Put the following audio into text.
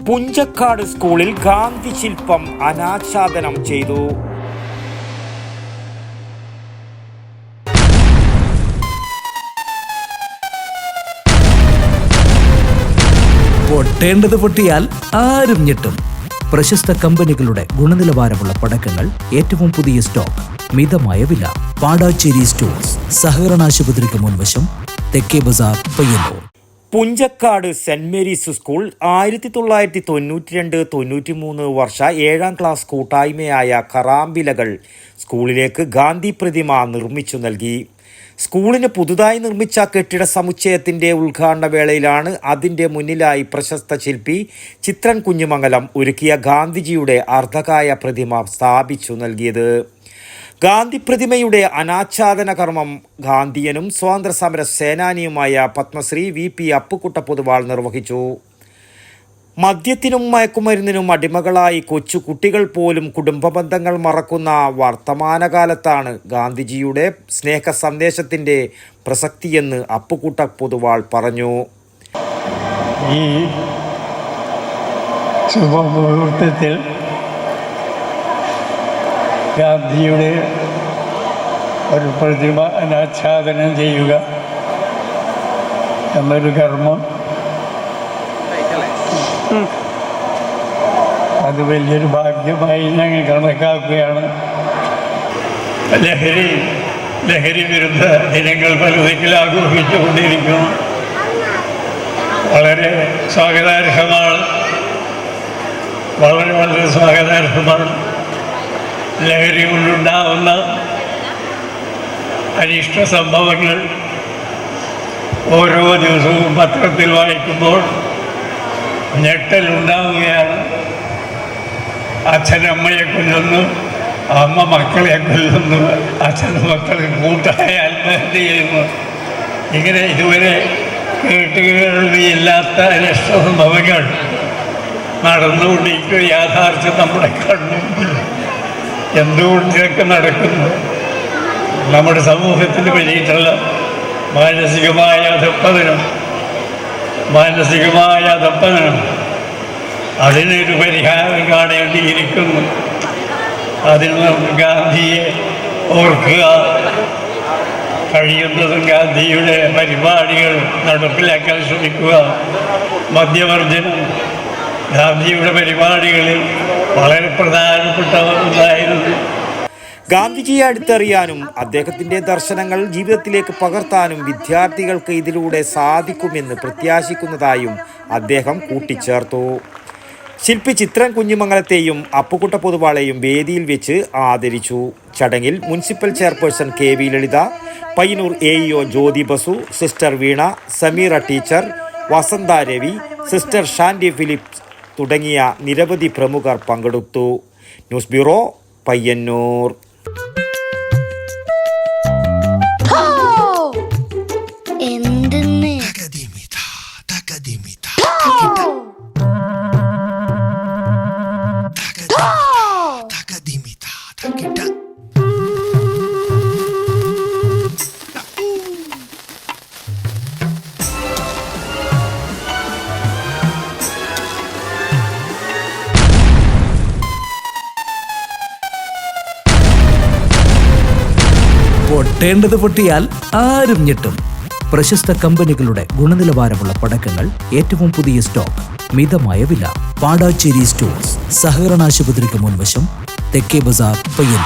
പുഞ്ചക്കാട് സ്കൂളിൽ ഗാന്ധി ശില്പം അനാച്ഛാദനം ചെയ്തു. പൊട്ടേണ്ടത് പൊട്ടിയാൽ ആരും ഞെട്ടും. പ്രശസ്ത കമ്പനികളുടെ ഗുണനിലവാരമുള്ള പടക്കങ്ങൾ, ഏറ്റവും പുതിയ സ്റ്റോക്ക്, മിതമായ വില. പാടാച്ചേരി സ്റ്റോഴ്സ്, സഹകരണ ആശുപത്രിക്ക് മുൻവശം, തെക്കേ ബസാർ, Payyanur. Punchakkad saint Mary's school 1992-93 വർഷ 7ാം ക്ലാസ് കൂട്ടായ്മയായ കറാമ്പിലകൾ സ്കൂളിലേക്ക് ഗാന്ധി പ്രതിമ നിർമ്മിച്ചു നൽകി. സ്കൂളിന് പുതുതായി നിർമ്മിച്ച കെട്ടിട സമുച്ചയത്തിന്റെ ഉദ്ഘാടന വേളയിലാണ് അതിന്റെ മുന്നിലായി പ്രശസ്ത ശില്പി ചിത്രൻ കുഞ്ഞുമംഗലം ഒരുക്കിയ ഗാന്ധിജിയുടെ അർദ്ധകായ പ്രതിമ സ്ഥാപിച്ചു നൽകിയത്. ഗാന്ധി പ്രതിമയുടെ അനാച്ഛാദന കർമ്മം ഗാന്ധിയനും സ്വാതന്ത്ര്യസമര സേനാനിയുമായ പത്മശ്രീ VP അപ്പുക്കുട്ട പൊതുവാൾ നിർവഹിച്ചു. മദ്യത്തിനും മയക്കുമരുന്നിനും അടിമകളായി കൊച്ചു കുട്ടികൾ പോലും കുടുംബ ബന്ധങ്ങൾ മറക്കുന്ന വർത്തമാനകാലത്താണ് ഗാന്ധിജിയുടെ സ്നേഹ സന്ദേശത്തിന്റെ പ്രസക്തിയെന്ന് അപ്പുക്കുട്ട പൊതുവാൾ പറഞ്ഞു. ഈ ശുഭമുഹൂർത്തത്തിൽ ഗാന്ധിയുടെ ഒരു പ്രതിമ അനാച്ഛാദനം ചെയ്യുക എന്നൊരു കർമ്മം അത് വലിയൊരു ഭാഗ്യമായി ഞങ്ങൾ കണക്കാക്കുകയാണ്. ലഹരി വിരുദ്ധ ദിനങ്ങൾ പലതിൽ ആഘോഷിച്ചുകൊണ്ടിരിക്കുന്നു. വളരെ സ്വാഗതാർഹമാണ്, വളരെ സ്വാഗതാർഹമാണ്. ലഹരി കൊണ്ടുണ്ടാവുന്ന അനിഷ്ട സംഭവങ്ങൾ ഓരോ ദിവസവും പത്രത്തിൽ വായിക്കുമ്പോൾ ഞെട്ടലുണ്ടാവുകയാണ്. അച്ഛനമ്മയെ കൊല്ലുന്നു, അമ്മ മക്കളെ കൊല്ലുന്നു, അച്ഛൻ മക്കളെ കൂട്ടായ ആത്മഹത്യ ചെയ്യുന്നു. ഇങ്ങനെ ഇതുവരെ കേട്ടുകേൾവിയില്ലാത്ത അനിഷ്ട സംഭവങ്ങൾ നടന്നുകൊണ്ടിരിക്കുക. യാഥാർത്ഥ്യം നമ്മുടെ കണ്ണുമുമ്പിൽ എന്തുകൊണ്ട് ഇതൊക്കെ നടക്കുന്നു? നമ്മുടെ സമൂഹത്തിന് വേണ്ടിയിട്ടുള്ള മാനസികമായ അധപ്പതനം അതിനൊരു പരിഹാരം കാണേണ്ടിയിരിക്കുന്നു. അതിന് നമുക്ക് ഗാന്ധിയെ ഓർക്കുക, കഴിയുന്നതും ഗാന്ധിയുടെ പരിപാടികൾ നടപ്പിലാക്കാൻ ശ്രമിക്കുക. മദ്യവർജനം ഗാന്ധിയുടെ പരിപാടികളിൽ വളരെ പ്രധാനപ്പെട്ട ഒന്നായിരുന്നു. ഗാന്ധിജിയെ അടുത്തറിയാനും അദ്ദേഹത്തിന്റെ ദർശനങ്ങൾ ജീവിതത്തിലേക്ക് പകർത്താനും വിദ്യാർത്ഥികൾക്ക് ഇതിലൂടെ സാധിക്കുമെന്ന് പ്രത്യാശിക്കുന്നതായും അദ്ദേഹം കൂട്ടിച്ചേർത്തു. ശില്പി ചിത്രൻ കുഞ്ഞുമംഗലത്തെയും അപ്പുക്കുട്ട പൊതുവാളെയും വേദിയിൽ വെച്ച് ആദരിച്ചു. ചടങ്ങിൽ municipal chairperson KV Lalitha, Payyanur AEO Jyothi Basu, sister Veena, Sameera teacher, Vasantha Ravi, sister Shandy Philips തുടങ്ങിയ നിരവധി പ്രമുഖർ പങ്കെടുത്തു. News bureau, Payyanur. പൊട്ടേണ്ടത് പൊട്ടിയാൽ ആരും ഞെട്ടും. പ്രശസ്ത കമ്പനികളുടെ ഗുണനിലവാരമുള്ള പടക്കങ്ങൾ, ഏറ്റവും പുതിയ സ്റ്റോക്ക്, മിതമായ വില. പാടാച്ചേരി സ്റ്റോഴ്സ്, സഹകരണ ആശുപത്രിക്ക് മുൻവശം, തെക്കേ ബസാർ, പയ്യന്നൂർ.